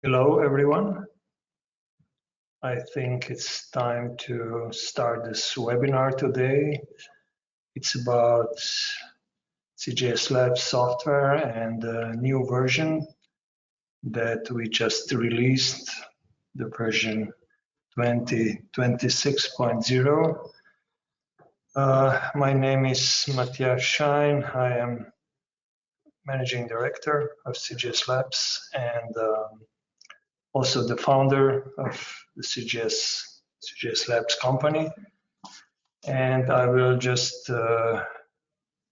Hello, everyone. I think it's time to start this webinar today. It's about CGS Labs software and a new version that we just released, the version 2026.0. My name is Matthias Schein. I am Managing Director of CGS Labs and also the founder of the CGS Labs company. And I will just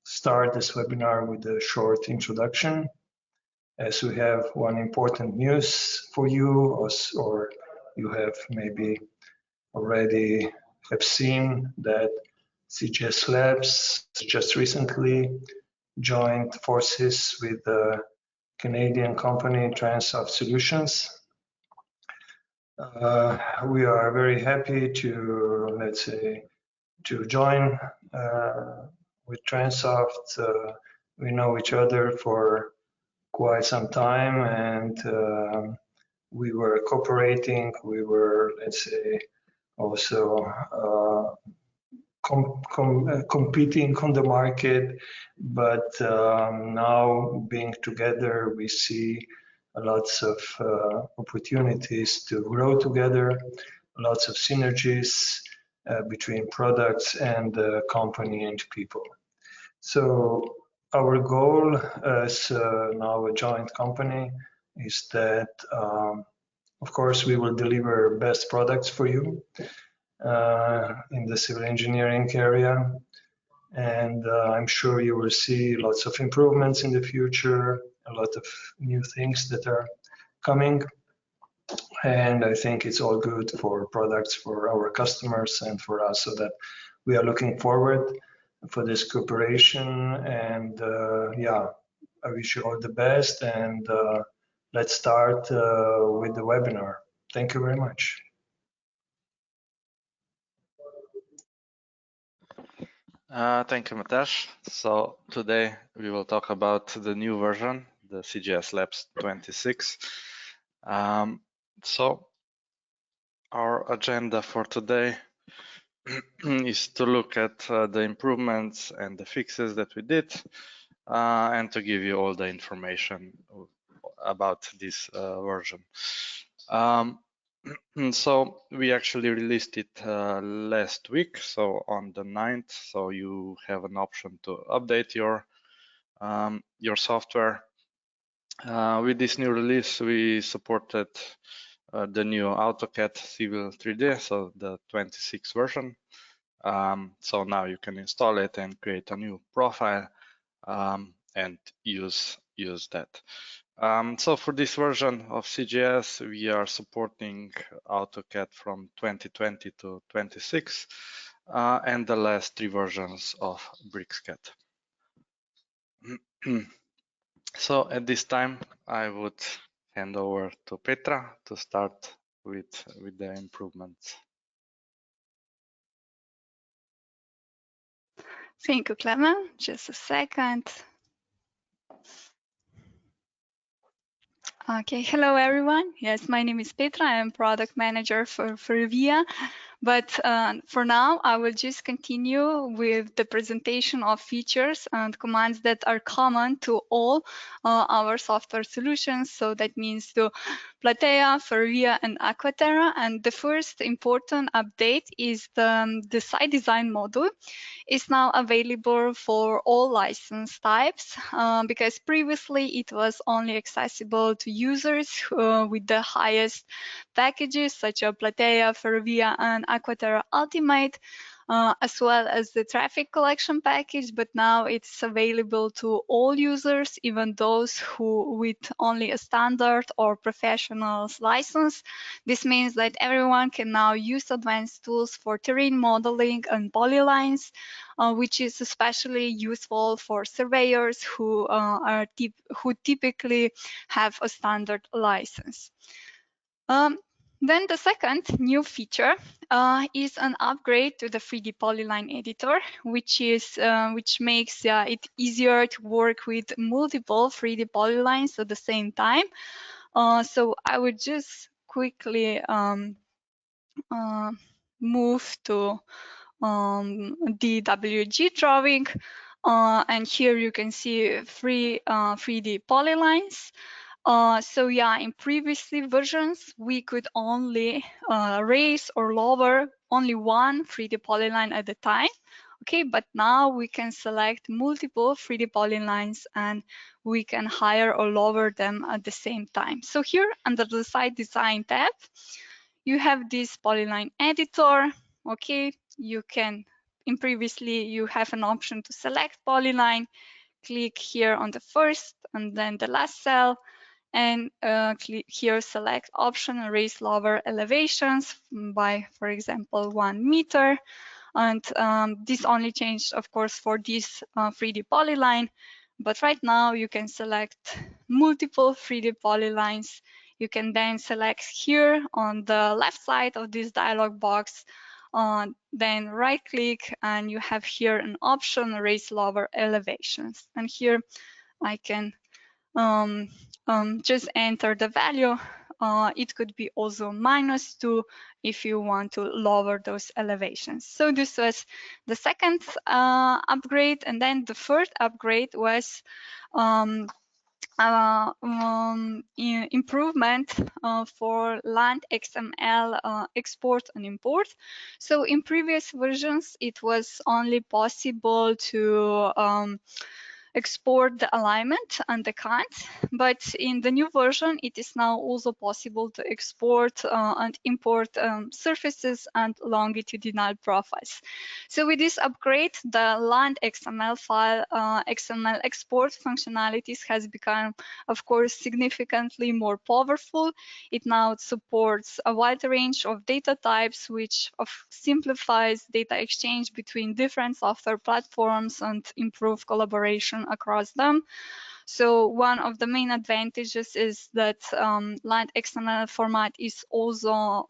start this webinar with a short introduction, as we have one important news for you, or you have maybe already have seen that CGS Labs just recently joined forces with the Canadian company CGS Solutions. We are very happy to, let's say, to join with Transoft. We know each other for quite some time, and we were cooperating. We were, let's say, also competing on the market, but now being together, we see lots of opportunities to grow together, lots of synergies between products and company and people. So our goal as now a joint company is that, of course, we will deliver best products for you in the civil engineering area. And I'm sure you will see lots of improvements in the future, a lot of new things that are coming. And I think it's all good for products, for our customers and for us, so that we are looking forward for this cooperation. And yeah, I wish you all the best, and let's start with the webinar. Thank you very much. Thank you, Matthias. So today we will talk about the new version, the CGS Labs 26. So our agenda for today is to look at the improvements and the fixes that we did, and to give you all the information about this version. So we actually released it last week, so on the 9th. So you have an option to update your software. With this new release, we supported the new AutoCAD Civil 3D, so the 26 version. So now you can install it and create a new profile and use that. So for this version of CGS, we are supporting AutoCAD from 2020 to 26 and the last 3 versions of BricsCAD. So at this time, I would hand over to Petra to start with the improvements. Thank you, Clement. Just a second. Okay, hello everyone. Yes, my name is Petra. I am product manager for Ferrovia. But for now, I will just continue with the presentation of features and commands that are common to all our software solutions. So that means to Plateia, Ferrovia, and Aquaterra. And the first important update is the site design module is now available for all license types, because previously it was only accessible to users with the highest packages such as Plateia, Ferrovia, and Aquaterra Ultimate, as well as the traffic collection package, but now it's available to all users, even those who with only a standard or professional's license. This means that everyone can now use advanced tools for terrain modeling and polylines, which is especially useful for surveyors who typically have a standard license. Then the second new feature is an upgrade to the 3D polyline editor, which makes it easier to work with multiple 3D polylines at the same time. So I would just quickly move to the WG drawing, and here you can see 3D polylines. So yeah, in previously versions, we could only raise or lower only one 3D polyline at a time. Okay, but now we can select multiple 3D polylines and we can higher or lower them at the same time. So here under the site design tab, you have this polyline editor. Okay, you can, in previously, you have an option to select polyline, click here on the first and then the last cell, and click here, select option, raise lower elevations by, for example, 1 meter. And this only changed, of course, for this 3D polyline. But right now you can select multiple 3D polylines. You can then select here on the left side of this dialog box, then right click, and you have here an option, raise lower elevations. And here I can just enter the value. It could be also -2 if you want to lower those elevations. So this was the second upgrade, and then the third upgrade was improvement for LandXML export and import. So in previous versions, it was only possible to export the alignment and the cant, but in the new version it is now also possible to export and import surfaces and longitudinal profiles. So with this upgrade, the LandXML file XML export functionalities has become, of course, significantly more powerful. It now supports a wide range of data types, which simplifies data exchange between different software platforms and improve collaboration across them. So one of the main advantages is that LandXML format is also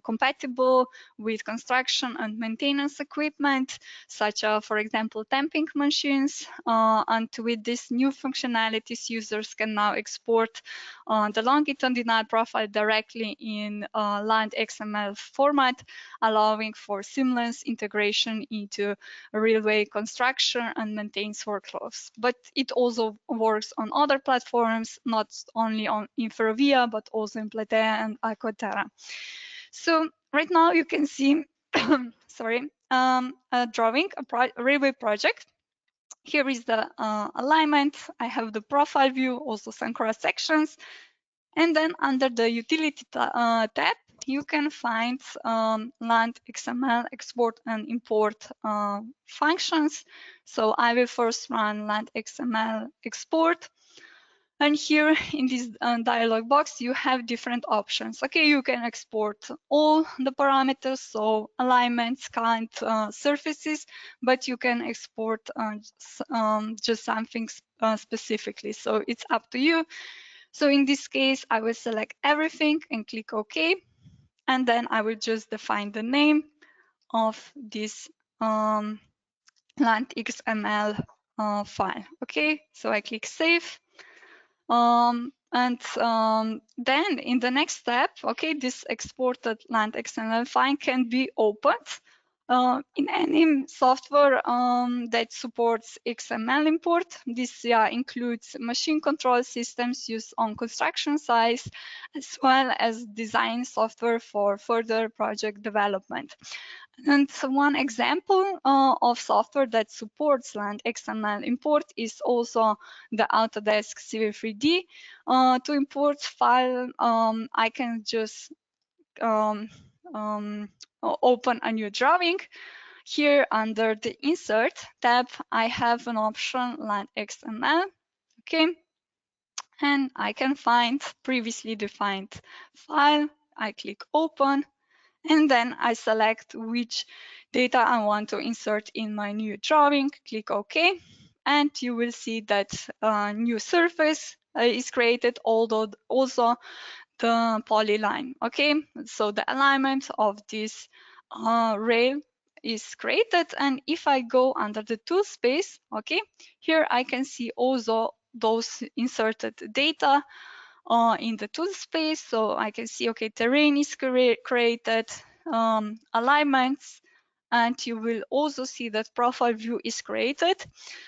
compatible with construction and maintenance equipment, such as, for example, tamping machines. And with these new functionalities, users can now export the longitudinal profile directly in LandXML format, allowing for seamless integration into railway construction and maintenance workflows. But it also works on other platforms, not only in Ferrovia, but also in Plateia and Aquaterra. So right now you can see, sorry, a drawing, a railway project. Here is the alignment. I have the profile view, also some cross sections. And then under the utility tab, you can find LandXML export and import functions. So I will first run LandXML export. And here in this dialog box, you have different options. Okay, you can export all the parameters, so alignments, cant, surfaces, but you can export just something specifically. So it's up to you. So in this case, I will select everything and click OK. And then I will just define the name of this LandXML file. Okay, so I click Save. Then in the next step, okay, this exported LandXML file can be opened in any software that supports XML import. This includes machine control systems used on construction sites, as well as design software for further project development. And one example of software that supports LandXML import is also the Autodesk Civil 3D. To import file, I can just open a new drawing. Here under the Insert tab, I have an option LandXML, okay? And I can find previously defined file. I click Open, and then I select which data I want to insert in my new drawing, click OK, and you will see that a new surface is created, although also the polyline. Okay, so the alignment of this rail is created, and if I go under the tool space, okay, here I can see also those inserted data. in the tool space. So I can see, okay, terrain is created, alignments, and you will also see that profile view is created,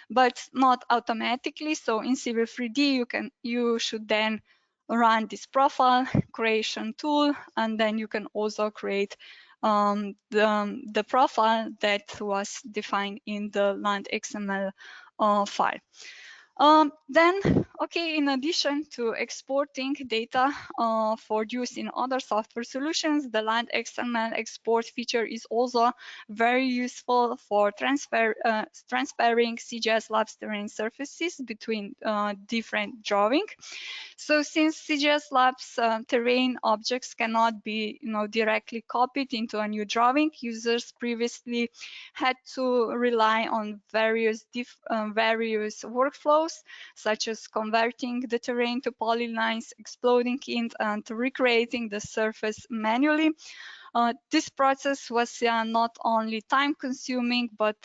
but not automatically. So in Civil 3D, you should then run this profile creation tool, and then you can also create the profile that was defined in the LandXML file. Then, okay, in addition to exporting data for use in other software solutions, the LandXML export feature is also very useful for transferring CGS Labs terrain surfaces between different drawings. So since CGS Labs terrain objects cannot be directly copied into a new drawing, users previously had to rely on various workflows, such as converting the terrain to polylines, exploding it, and recreating the surface manually. This process was not only time consuming, but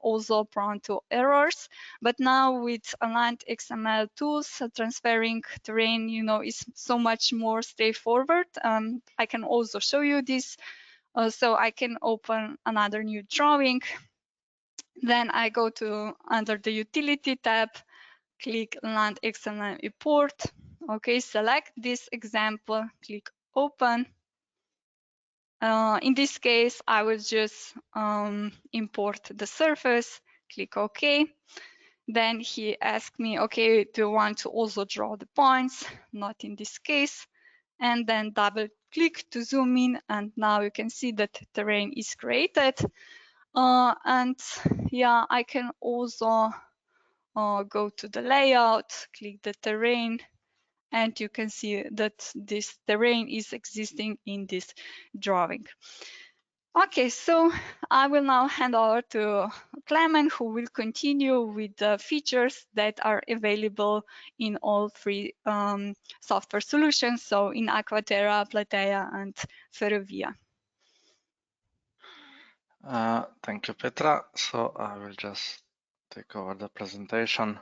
also prone to errors. But now with LandXML tools, transferring terrain, is so much more straightforward. I can also show you this. So I can open another new drawing. Then I go to under the utility tab, click LandXML import. Okay, select this example, click open. In this case, I will just import the surface, click OK. Then he asked me, okay, do you want to also draw the points? Not in this case. And then double click to zoom in, and now you can see that terrain is created. And yeah, I can also go to the layout, click the terrain, and you can see that this terrain is existing in this drawing. Okay, so I will now hand over to Clement, who will continue with the features that are available in all three software solutions, so in Aquaterra, Plateia, and Ferrovia. Thank you, Petra. So I will just take over the presentation.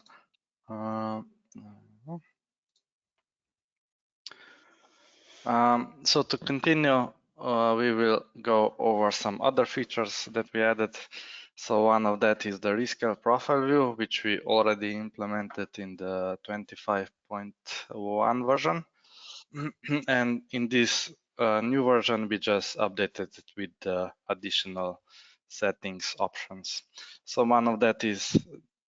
So to continue, we will go over some other features that we added. So one of that is the rescale profile view, which we already implemented in the 25.1 version. And in this new version, we just updated it with the additional settings options. So one of that is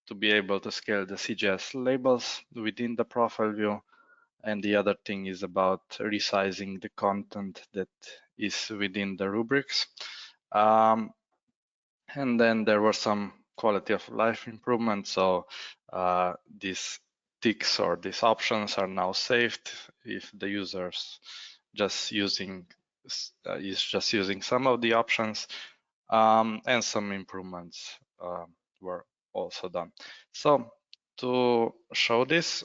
to be able to scale the CGS labels within the profile view. And the other thing is about resizing the content that is within the rubrics. And then there were some quality of life improvements. So these ticks or these options are now saved if the user's just using some of the options, and some improvements were also done. So to show this,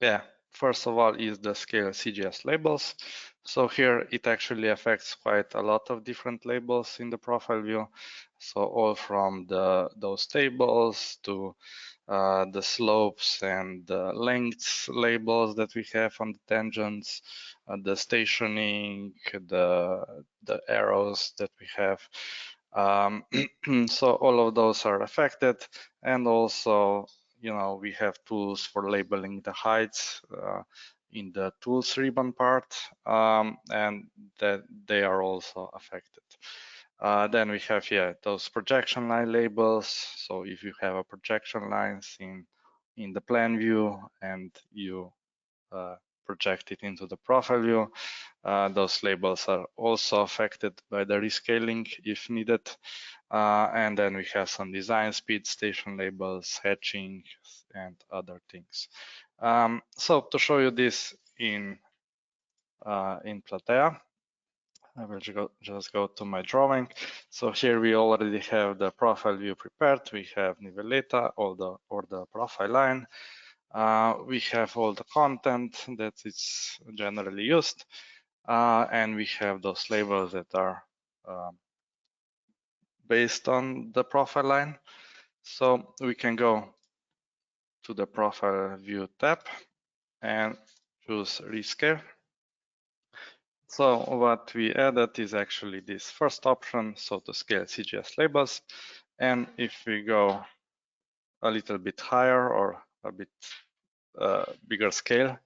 yeah, first of all is the scale CGS labels. So here it actually affects quite a lot of different labels in the profile view. So all from those tables to the slopes and the lengths labels that we have on the tangents, the stationing, the arrows that we have. So all of those are affected, and also we have tools for labeling the heights in the tools ribbon part, and that they are also affected. Then we have those projection line labels. So if you have a projection lines in the plan view and you project it into the profile view, those labels are also affected by the rescaling if needed. And then we have some design speed station labels, hatching, and other things. So to show you this in Plateia, I will just go to my drawing. So here we already have the profile view prepared. We have niveleta or the profile line. We have all the content that is generally used, and we have those labels that are based on the profile line. So we can go to the profile view tab, and choose rescale. So what we added is actually this first option, so to scale CGS labels. And if we go a little bit higher or a bit bigger scale,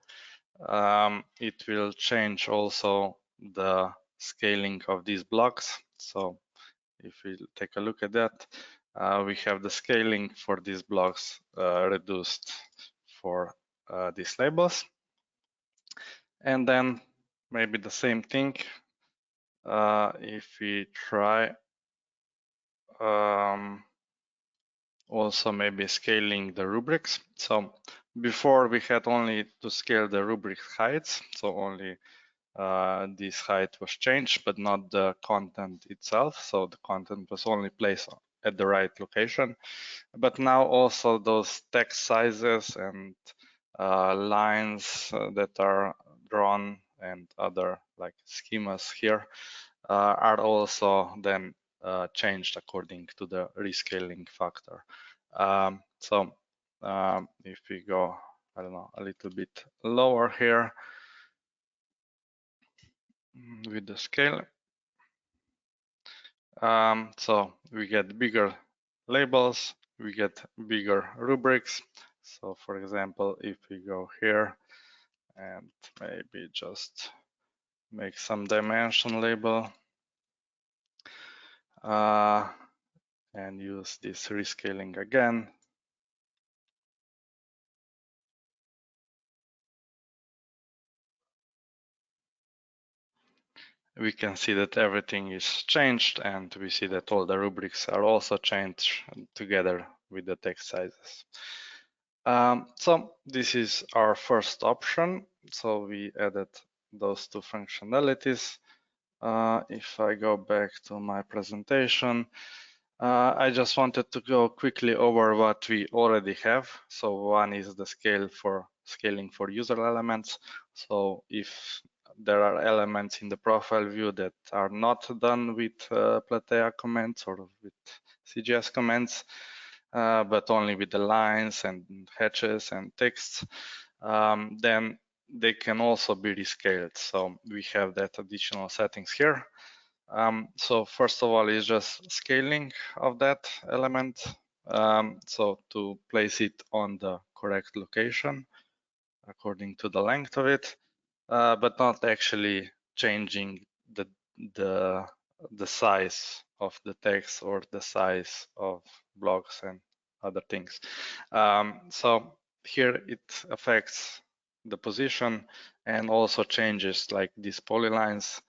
it will change also the scaling of these blocks. So if we take a look at that, we have the scaling for these blocks reduced for these labels. And then maybe the same thing if we try also maybe scaling the rubrics. So before we had only to scale the rubric heights, so only this height was changed, but not the content itself. So the content was only placed at the right location. But now also those text sizes and lines that are drawn and other like schemas here are also then changed according to the rescaling factor. If we go, I don't know, a little bit lower here with the scale, so we get bigger labels, we get bigger rubrics. So for example, if we go here and maybe just make some dimension label and use this rescaling again. We can see that everything is changed, and we see that all the rubrics are also changed together with the text sizes. So this is our first option. So we added those two functionalities. If I go back to my presentation, I just wanted to go quickly over what we already have. So one is the scaling for user elements. So if there are elements in the profile view that are not done with Plateia commands or with CGS commands, but only with the lines and hatches and texts, then they can also be rescaled. So we have that additional settings here. So first of all is just scaling of that element. So to place it on the correct location according to the length of it, but not actually changing the size of the text or the size of blocks and other things. So here it affects the position and also changes like these polylines.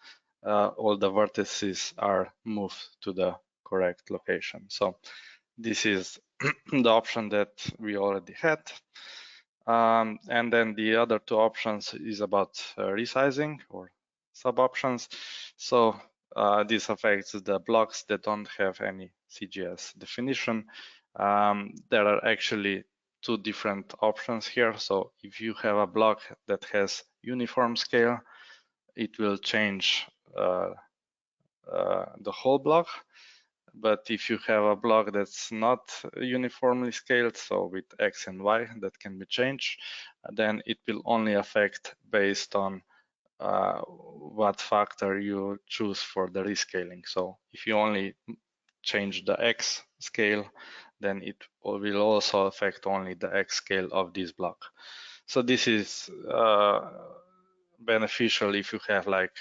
All the vertices are moved to the correct location. So this is the option that we already had. And then the other two options is about resizing or sub options. So this affects the blocks that don't have any CGS definition. There are actually two different options here. So if you have a block that has uniform scale, it will change the whole block. But if you have a block that's not uniformly scaled, so with X and Y that can be changed, then it will only affect based on what factor you choose for the rescaling. So if you only change the X scale, then it will also affect only the X scale of this block. So this is beneficial if you have like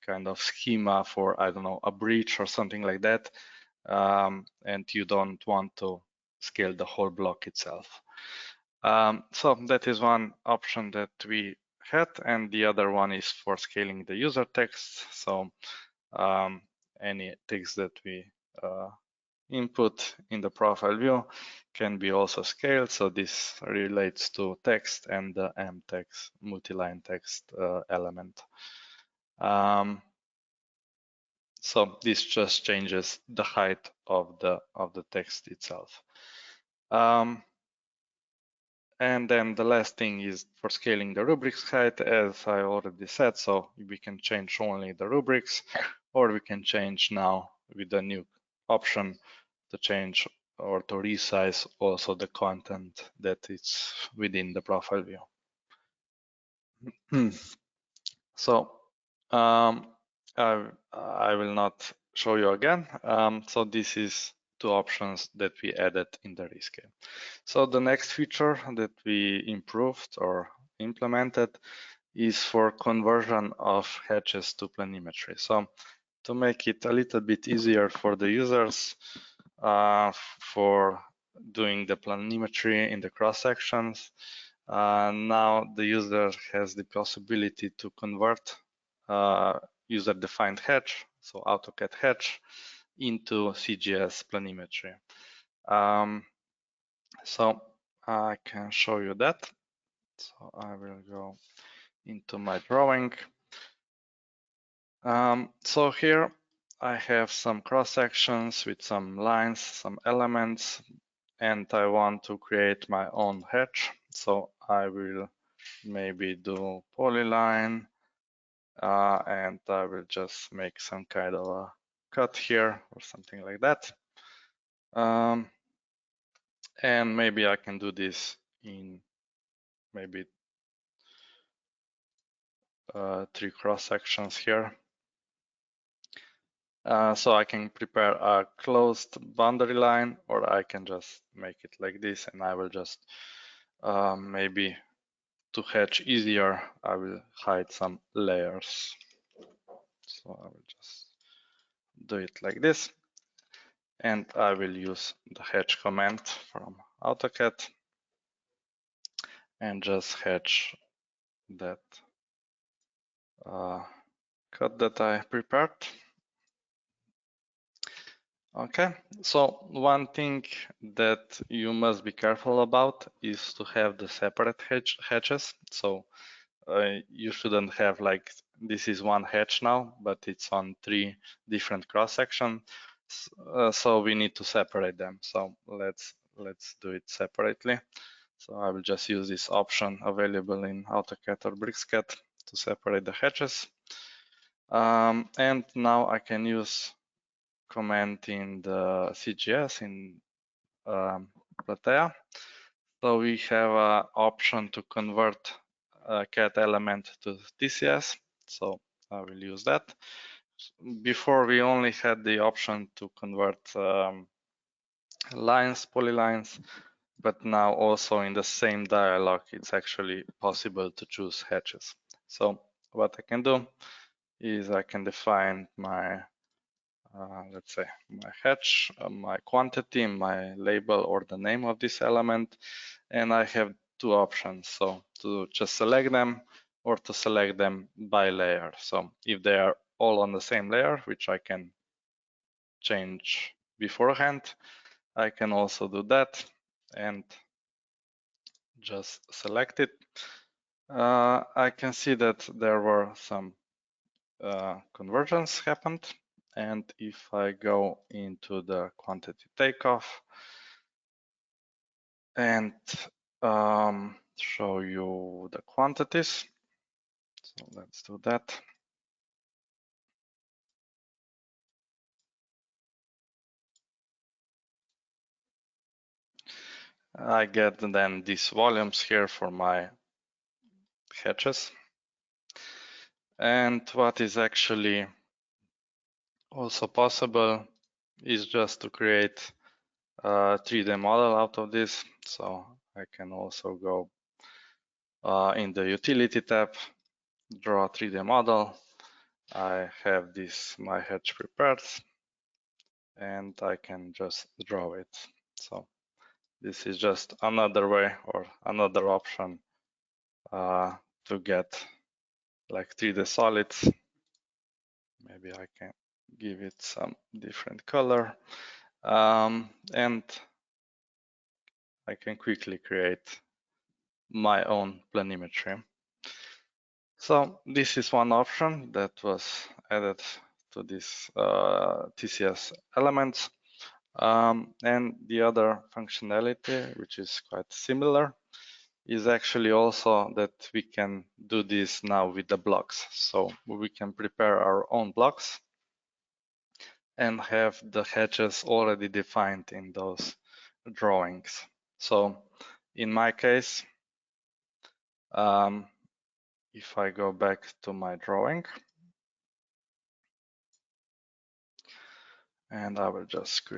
kind of schema for, I don't know, a breach or something like that, and you don't want to scale the whole block itself. So that is one option that we had, and the other one is for scaling the user text. So any text that we input in the profile view can be also scaled. So this relates to text and the mtext multi-line text element. So this just changes the height of the text itself. And then the last thing is for scaling the rubrics height, as I already said. So we can change only the rubrics, or we can change now with the new option to change or to resize also the content that is within the profile view. So I will not show you again. So this is two options that we added in the rescale. So the next feature that we improved or implemented is for conversion of hatches to planimetry. So to make it a little bit easier for the users for doing the planimetry in the cross sections, now the user has the possibility to convert user-defined hatch, so AutoCAD hatch, into CGS planimetry. So I can show you that. So I will go into my drawing. So here I have some cross sections with some lines, some elements, and I want to create my own hatch. So I will maybe do polyline, and I will just make some kind of a cut here or something like that. And maybe I can do this in maybe 3 cross sections here. So I can prepare a closed boundary line, or I can just make it like this, and I will just maybe to hatch easier, I will hide some layers. So I will just do it like this, and I will use the hatch command from AutoCAD and just hatch that cut that I prepared. Okay, so one thing that you must be careful about is to have the separate hatches. So you shouldn't have like, this is one hatch now, but it's on 3 different cross sections. So we need to separate them. So let's do it separately. So I will just use this option available in AutoCAD or BricsCAD to separate the hatches. And now I can use command in the CGS in Plateia. So we have an option to convert a CAD element to TCS. So I will use that. Before we only had the option to convert lines, polylines, but now also in the same dialog, it's actually possible to choose hatches. So what I can do is I can define my let's say my hatch, my quantity, my label or the name of this element, and I have 2 options. So to just select them or to select them by layer. So if they are all on the same layer, which I can change beforehand, I can also do that and just select it. I can see that there were some conversions happened. And if I go into the quantity takeoff and show you the quantities, so let's do that. I get then these volumes here for my hatches. And what is actually also possible is just to create a 3D model out of this. So I can also go in the utility tab, draw a 3D model. I have this, my hatch prepared, and I can just draw it. So this is just another way or another option to get like 3D solids. Maybe I can give it some different color, and I can quickly create my own planimetry. So this is one option that was added to this TCS elements. And the other functionality, which is quite similar, is actually also that we can do this now with the blocks. So we can prepare our own blocks and have the hatches already defined in those drawings. So in my case, if I go back to my drawing, and I will just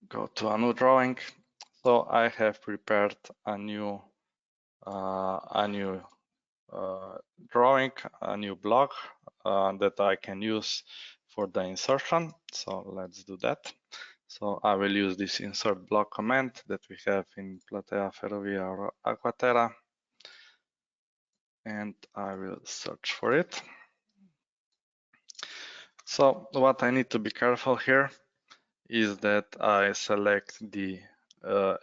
go to a new drawing. So I have prepared a new drawing, a new block that I can use for the insertion. So let's do that. So I will use this insert block command that we have in Plateia, Ferrovia, or Aquaterra, and I will search for it. So what I need to be careful here is that I select the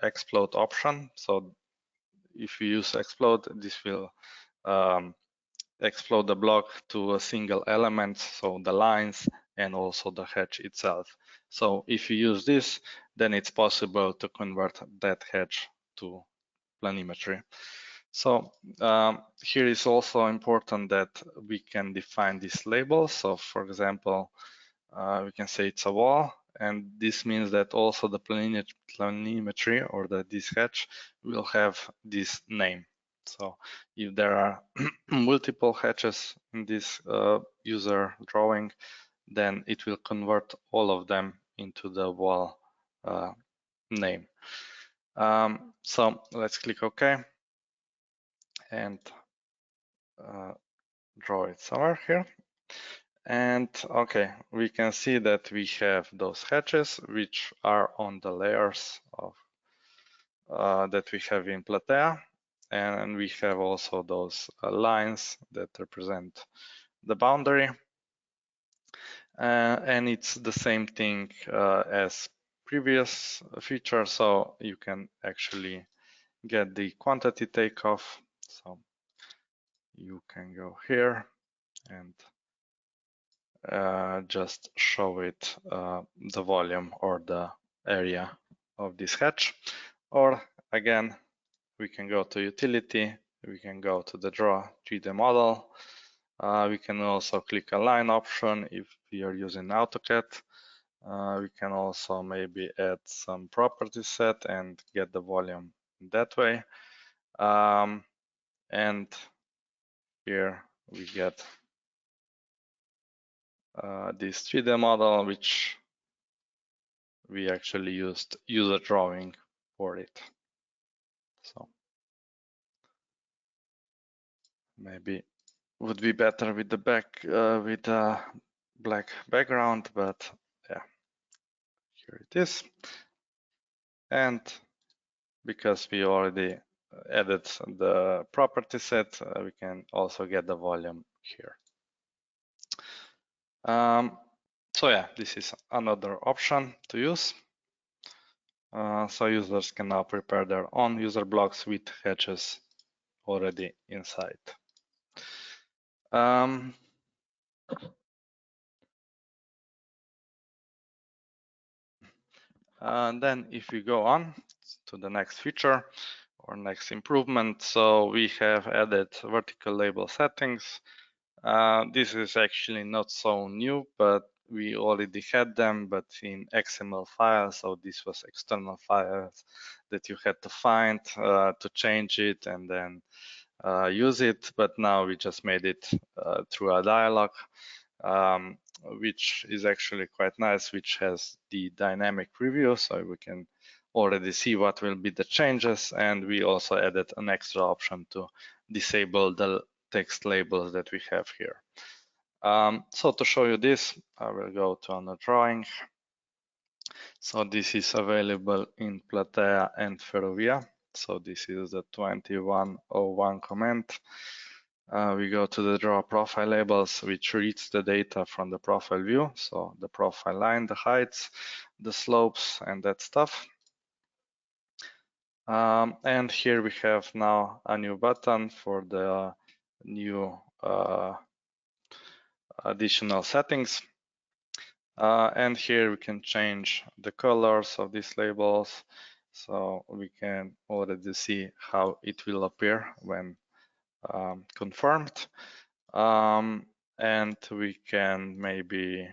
explode option. So if you use explode, this will explode the block to a single element, so the lines and also the hatch itself. So if you use this, then it's possible to convert that hatch to planimetry. So here is also important that we can define this label. So for example, we can say it's a wall, and this means that also the planimetry or this hatch will have this name. So if there are multiple hatches in this user drawing, then it will convert all of them into the wall name. So let's click OK and draw it somewhere here. And okay, we can see that we have those hatches which are on the layers of that we have in Plateia, and we have also those lines that represent the boundary. And it's the same thing as previous feature, so you can actually get the quantity takeoff. So you can go here and just show it the volume or the area of this hatch. Or again, we can go to utility, we can go to the draw 3D model. We can also click align option if we are using AutoCAD. We can also maybe add some property set and get the volume that way. And here we get this 3D model, which we actually used user drawing for it. So maybe would be better with the black background, but yeah, here it is. And because we already added the property set, we can also get the volume here. So yeah, this is another option to use. So users can now prepare their own user blocks with hatches already inside. And then if we go on to the next feature or next improvement, so we have added vertical label settings. This is actually not so new, but we already had them, but in XML files. So this was external files that you had to find to change it and then use it. But now we just made it through a dialog, which is actually quite nice, which has the dynamic preview. So we can already see what will be the changes. And we also added an extra option to disable the text labels that we have here. So to show you this, I will go to another drawing. So this is available in Plateia and Ferrovia. So this is the 2101 command. We go to the draw profile labels, which reads the data from the profile view. So the profile line, the heights, the slopes, and that stuff. And here we have now a new button for the new additional settings. And here we can change the colors of these labels. So we can already see how it will appear when confirmed. And we can maybe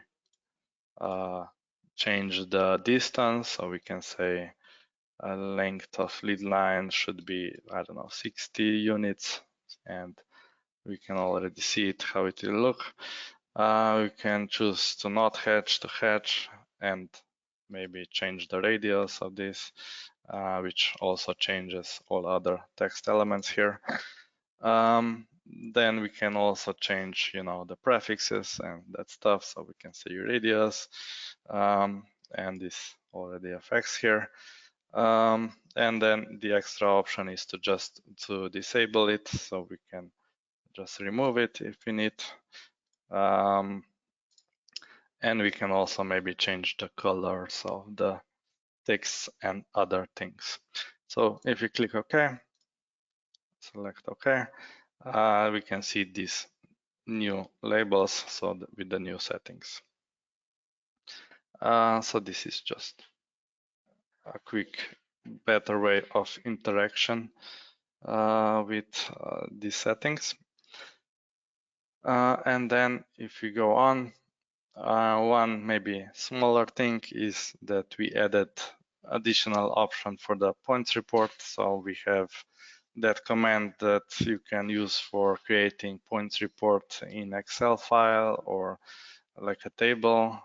change the distance. So we can say a length of lead line should be, I don't know, 60 units. And we can already see it, how it will look. We can choose to not hatch, to hatch, and maybe change the radius of this, which also changes all other text elements here. Then we can also change, the prefixes and that stuff. So we can say radius, and this already affects here. And then the extra option is to disable it, so we can just remove it if we need. And we can also maybe change the colors of the text and other things. So if you click OK, select OK, we can see these new labels, so with the new settings. So this is just a quick, better way of interaction with these settings. And then if we go on, one maybe smaller thing is that we added additional option for the points report. So we have that command that you can use for creating points report in Excel file or like a table.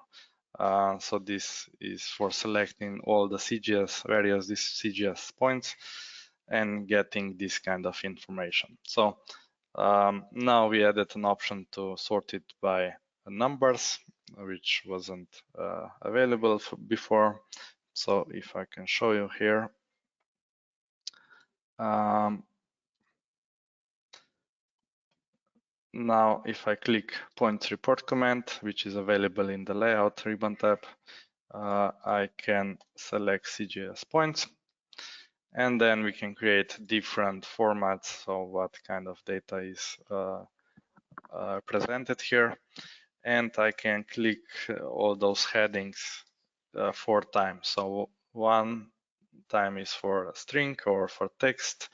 So this is for selecting all the CGS, various CGS points and getting this kind of information. So now we added an option to sort it by numbers, which wasn't available before. So if I can show you here. Now, if I click points report command, which is available in the layout ribbon tab, I can select CGS points, and then we can create different formats. So what kind of data is presented here, and I can click all those headings 4 times. So one time is for a string or for text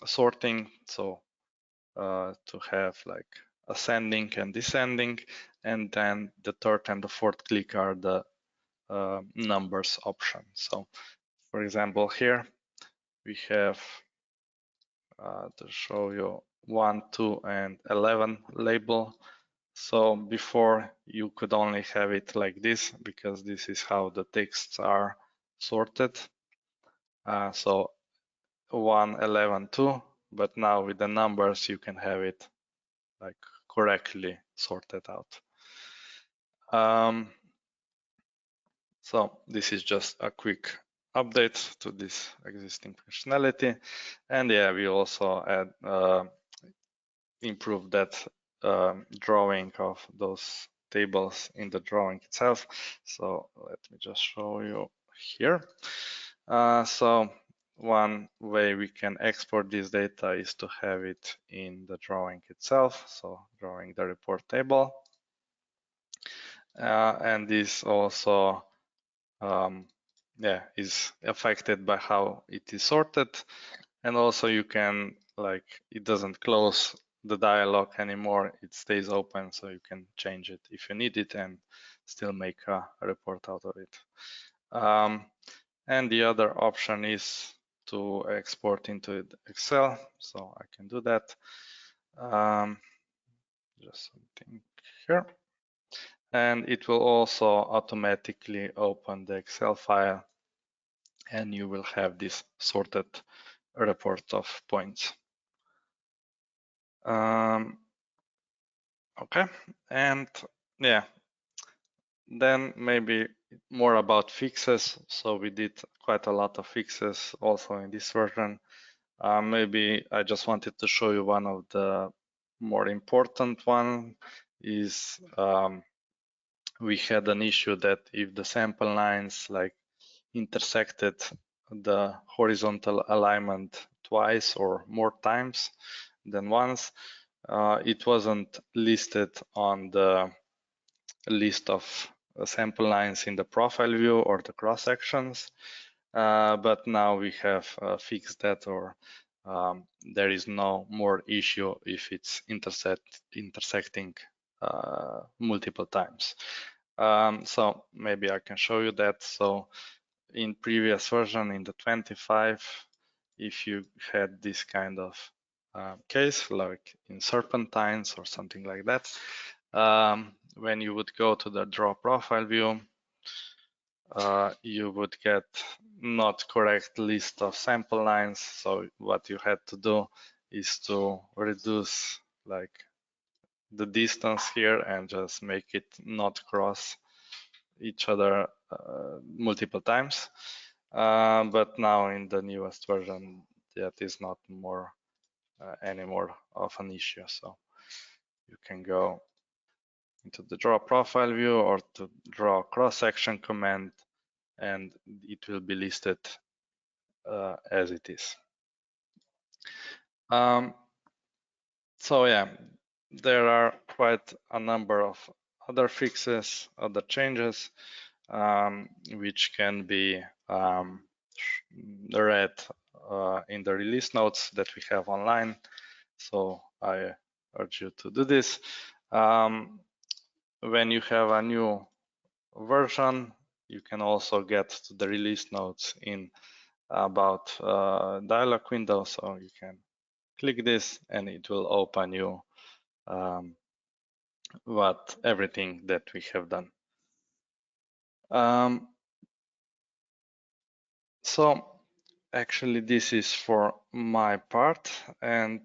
sorting. So to have like ascending and descending, and then the third and the fourth click are the numbers option. So for example, here we have to show you 1, 2, and 11 label. So before you could only have it like this, because this is how the texts are sorted. So 1, 11, 2, but now with the numbers you can have it like correctly sorted out. So this is just a quick update to this existing functionality, and yeah, we also add improve that drawing of those tables in the drawing itself. So let me just show you here. So one way we can export this data is to have it in the drawing itself. So drawing the report table. And this also is affected by how it is sorted. And also you can, like, it doesn't close the dialog anymore, it stays open, so you can change it if you need it and still make a report out of it. And the other option is to export into Excel, so I can do that. Just something here. And it will also automatically open the Excel file, and you will have this sorted report of points. Okay, and yeah, then maybe more about fixes. So we did quite a lot of fixes also in this version. Maybe I just wanted to show you one of the more important one is we had an issue that if the sample lines like intersected the horizontal alignment twice or more times than once, it wasn't listed on the list of sample lines in the profile view or the cross sections, but now we have fixed that, or there is no more issue if it's intersecting multiple times. So maybe I can show you that. So in previous version, in the 25, if you had this kind of case, like in serpentines or something like that. When you would go to the draw profile view, you would get not correct list of sample lines. So what you had to do is to reduce like the distance here and just make it not cross each other multiple times. But now in the newest version, that is not more anymore of an issue. So you can go into the draw profile view or to draw cross-section command, and it will be listed as it is. So yeah, there are quite a number of other fixes, other changes, which can be read in the release notes that we have online. So I urge you to do this. When you have a new version, you can also get to the release notes in about dialog window. So you can click this and it will open you everything that we have done. So actually this is for my part, and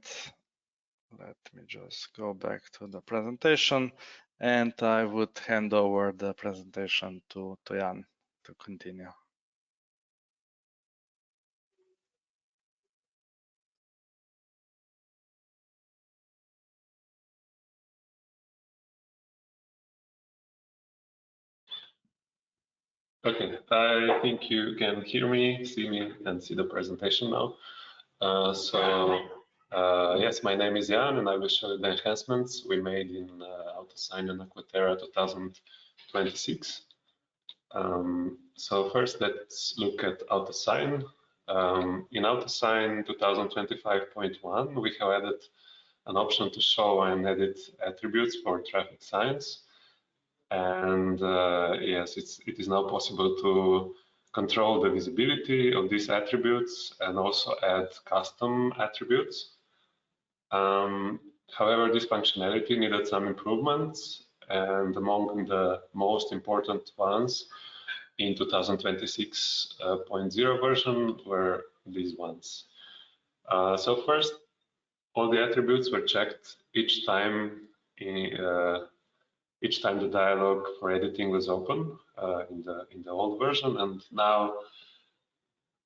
let me just go back to the presentation, and I would hand over the presentation to Jan to continue. Okay, I think you can hear me, see me, and see the presentation now. Yes, my name is Jan, and I will show you the enhancements we made in Autosign and Aquaterra 2026. So first, let's look at Autosign. In Autosign 2025.1, we have added an option to show and edit attributes for traffic signs. And yes, it is now possible to control the visibility of these attributes and also add custom attributes. However, this functionality needed some improvements, and among the most important ones in 2026.0 version were these ones. So first, all the attributes were checked each time the dialog for editing was open in the old version, and now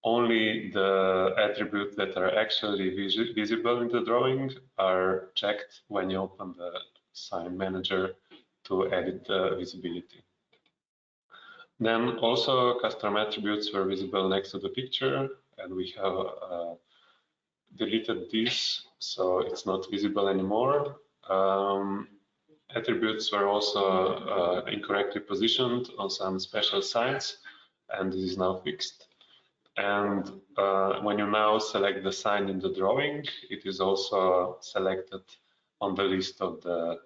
only the attributes that are actually visible in the drawing are checked when you open the sign manager to edit the visibility. Then also custom attributes were visible next to the picture, and we have deleted this, so it's not visible anymore. Attributes were also incorrectly positioned on some special signs, and this is now fixed. And when you now select the sign in the drawing, it is also selected on the list of the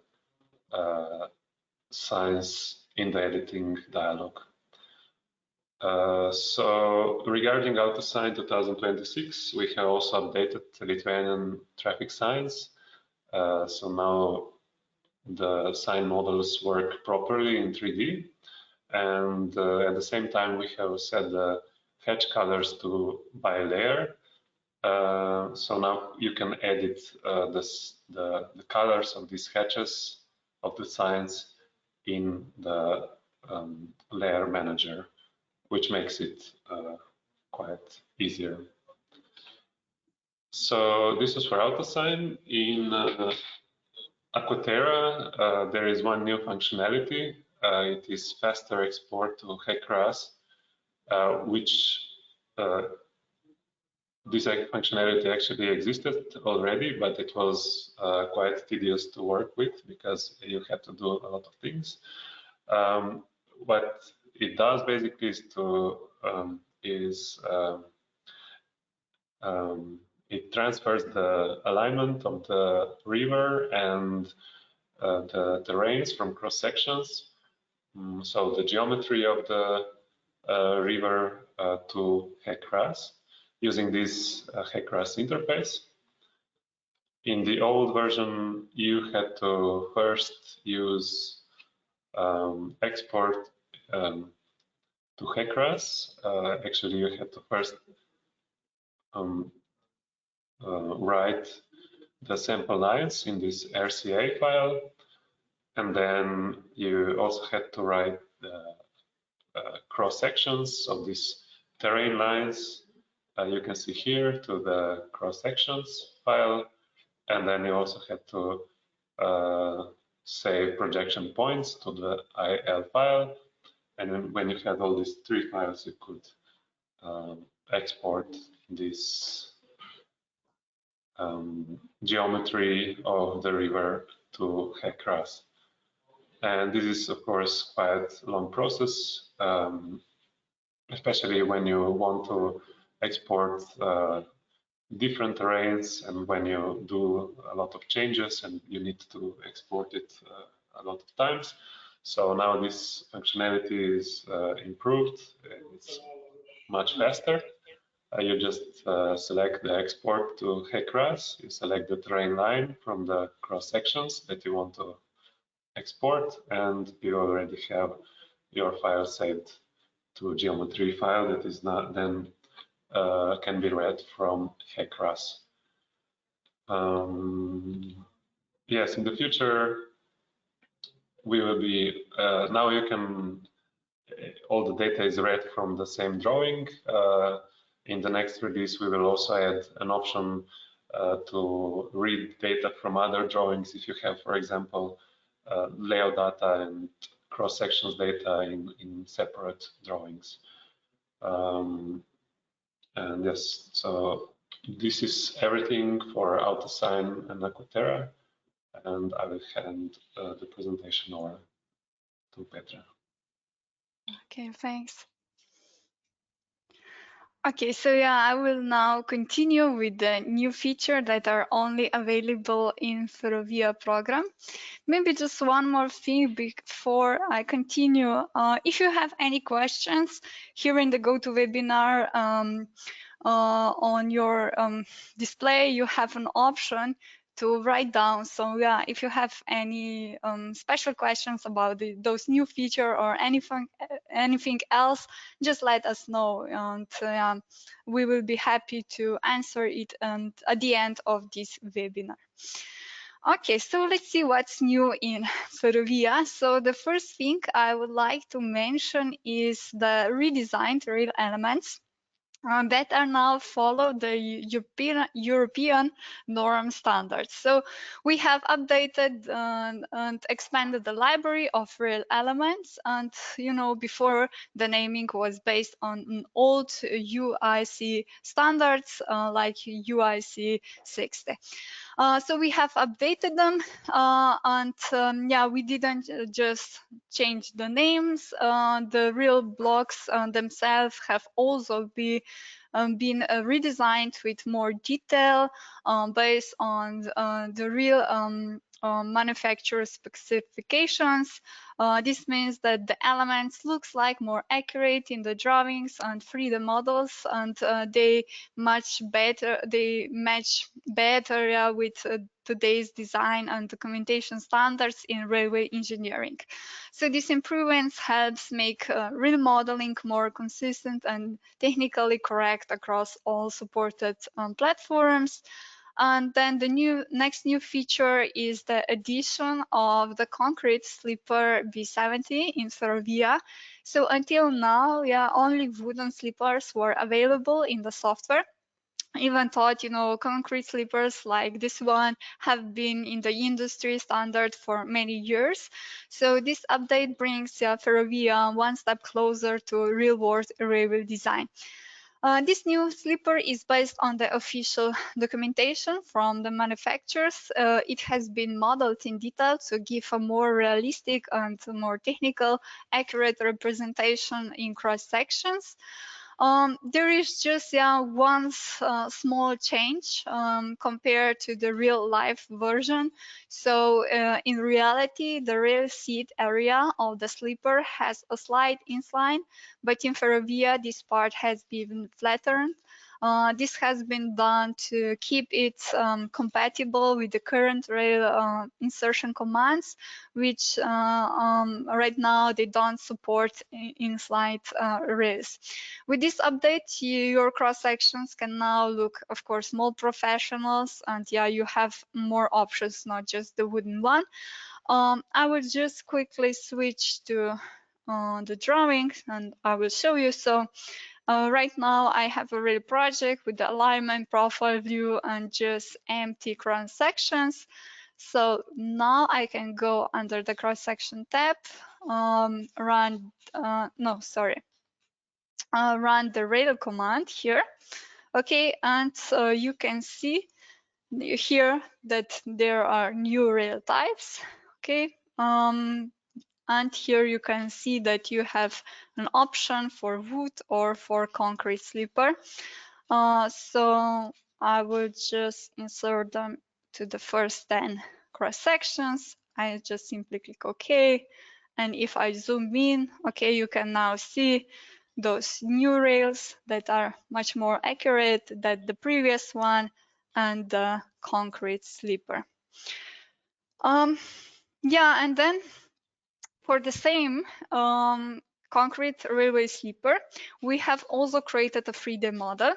signs in the editing dialog. So regarding Autosign 2026, we have also updated Lithuanian traffic signs. So now the sign models work properly in 3D, and at the same time we have set the hatch colors to by layer. So now you can edit the colors of these hatches of the signs in the layer manager, which makes it quite easier. So this is for Autosign. In Aquaterra, there is one new functionality. It is faster export to HEC-RAS, which this functionality actually existed already, but it was quite tedious to work with because you had to do a lot of things. What it does basically is it transfers the alignment of the river and the terrains from cross sections. So the geometry of the river to HEC-RAS using this HEC-RAS interface. In the old version, you had to first use export to HEC-RAS. Actually, you had to first write the sample lines in this RCA file, and then you also had to write the cross sections of these terrain lines. You can see here to the cross sections file, and then you also had to save projection points to the IL file. And when you had all these three files, you could export this geometry of the river to HEC-RAS. And this is, of course, quite a long process, especially when you want to export different terrains and when you do a lot of changes and you need to export it a lot of times. So now this functionality is improved. It's much faster. You just select the export to HEC-RAS. You select the terrain line from the cross sections that you want to export, and you already have your file saved to a geometry file that is not then can be read from HEC-RAS. Yes, in the future we will be now you can all the data is read from the same drawing. In the next release, we will also add an option to read data from other drawings if you have, for example, layout data and cross sections data in separate drawings. And yes, so this is everything for Autosign and Aquaterra, and I will hand the presentation over to Petra. Okay, thanks. Okay, so yeah, I will now continue with the new features that are only available in Ferrovia program. Maybe just one more thing before I continue. If you have any questions here in the GoToWebinar on your display, you have an option to write down. So yeah, if you have any special questions about those new feature or anything else, just let us know, and we will be happy to answer it at the end of this webinar. Okay, so let's see what's new in Ferrovia. So the first thing I would like to mention is the redesigned real elements that are now follow the European norm standards. So we have updated and expanded the library of real elements, and before the naming was based on old UIC standards like UIC 60. So we have updated them, and yeah, we didn't just change the names. The real blocks themselves have also been redesigned with more detail based on the real manufacturer specifications. This means that the elements looks like more accurate in the drawings and 3D models, and they match better with today's design and documentation standards in railway engineering. So these improvements helps make real modeling more consistent and technically correct across all supported platforms. And then the next new feature is the addition of the concrete slipper V70 in Ferrovia. So until now, yeah, only wooden slippers were available in the software. Even thought, concrete slippers like this one have been in the industry standard for many years. So this update brings Ferrovia one step closer to real-world railway design. This new slipper is based on the official documentation from the manufacturers. It has been modeled in detail to give a more realistic and more technical, accurate representation in cross sections. There is just one small change compared to the real life version. So in reality, the rear seat area of the slipper has a slight incline, but in Ferrovia, this part has been flattened. This has been done to keep it compatible with the current rail insertion commands, which right now they don't support in slide rails. With this update, your cross sections can now look, of course, more professionals, and yeah, you have more options, not just the wooden one. I will just quickly switch to the drawing, and I will show you. So right now I have a real project with the alignment, profile view, and just empty cross sections. So now I can go under the cross section tab, run the rail command here. Okay, and you can see here that there are new rail types. Okay, and here you can see that you have an option for wood or for concrete sleeper. So I will just insert them to the first 10 cross sections. I just simply click OK. And if I zoom in, okay, you can now see those new rails that are much more accurate than the previous one and the concrete sleeper. Yeah, and then for the same concrete railway sleeper, we have also created a 3D model.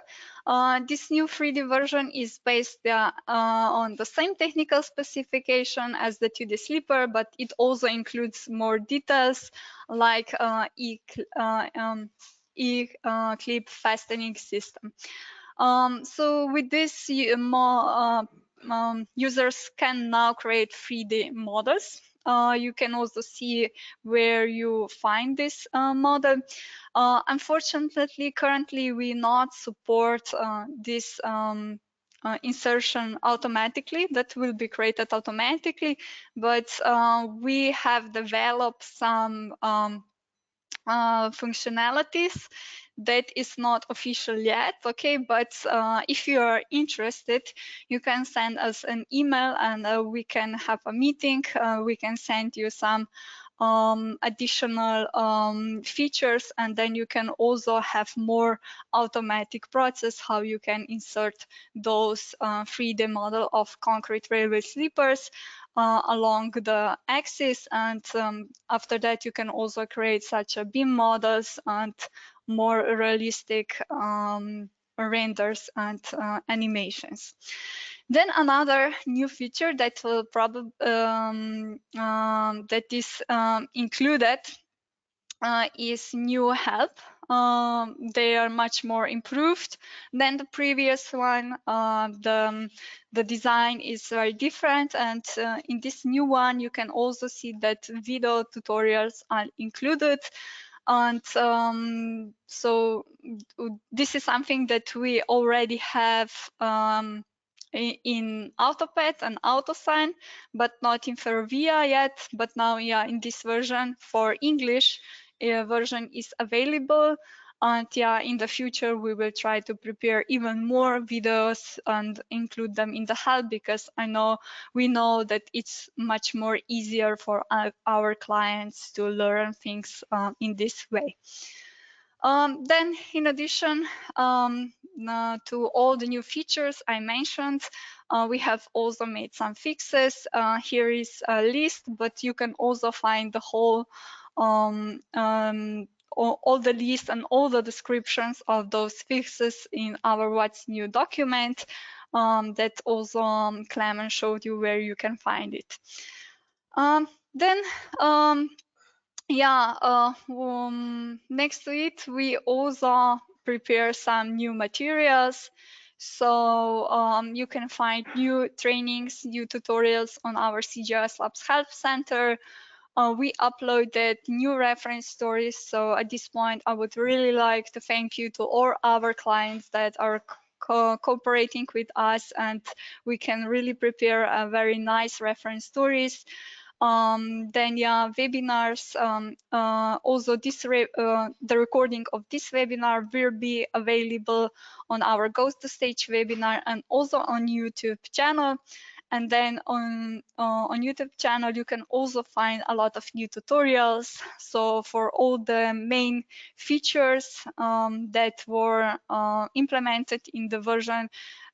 This new 3D version is based on the same technical specification as the 2D sleeper, but it also includes more details like E-clip fastening system. So with this, users can now create 3D models. You can also see where you find this model. Unfortunately, currently we not support this insertion automatically. That will be created automatically, but we have developed some functionalities that is not official yet, okay, but if you are interested, you can send us an email and we can have a meeting. We can send you some additional features, and then you can also have more automatic process how you can insert those 3D model of concrete railway sleepers along the axis, and after that you can also create such a beam models and more realistic renders and animations. Then another new feature that will probably that is included is new help. They are much more improved than the previous one. The design is very different, and in this new one you can also see that video tutorials are included. And so this is something that we already have in AutoPad and Autosign, but not in Ferrovia yet. But now, yeah, in this version for English version is available. And yeah, in the future we will try to prepare even more videos and include them in the help, because we know that it's much more easier for our clients to learn things in this way. Then in addition to all the new features I mentioned, we have also made some fixes. Here is a list, but you can also find the whole all the list and all the descriptions of those fixes in our What's New document that also Clement showed you where you can find it. Next to it, we also prepare some new materials. So you can find new trainings, new tutorials on our CGS Labs Help Center. We uploaded new reference stories. So at this point, I would really like to thank you to all our clients that are cooperating with us, and we can really prepare a very nice reference stories. Then yeah, webinars. Also, the recording of this webinar will be available on our Go to Stage webinar and also on YouTube channel. And then on YouTube channel, you can also find a lot of new tutorials. So for all the main features that were implemented in the version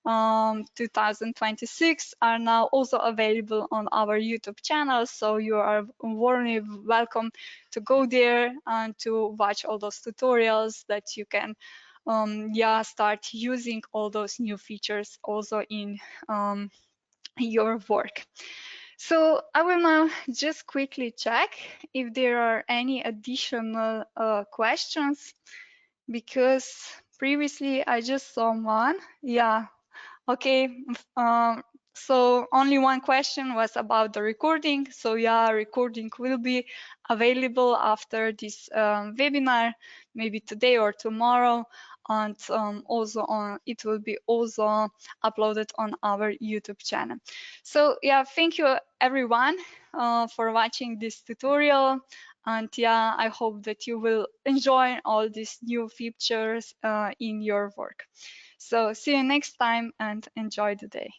2026 are now also available on our YouTube channel. So you are warmly welcome to go there and to watch all those tutorials that you can start using all those new features also in your work. So I will now just quickly check if there are any additional questions, because previously I just saw one. Yeah, okay. So only one question was about the recording. So yeah, recording will be available after this webinar, maybe today or tomorrow, and it will be also uploaded on our YouTube channel. So yeah, thank you everyone for watching this tutorial, and yeah, I hope that you will enjoy all these new features in your work. So see you next time and enjoy the day.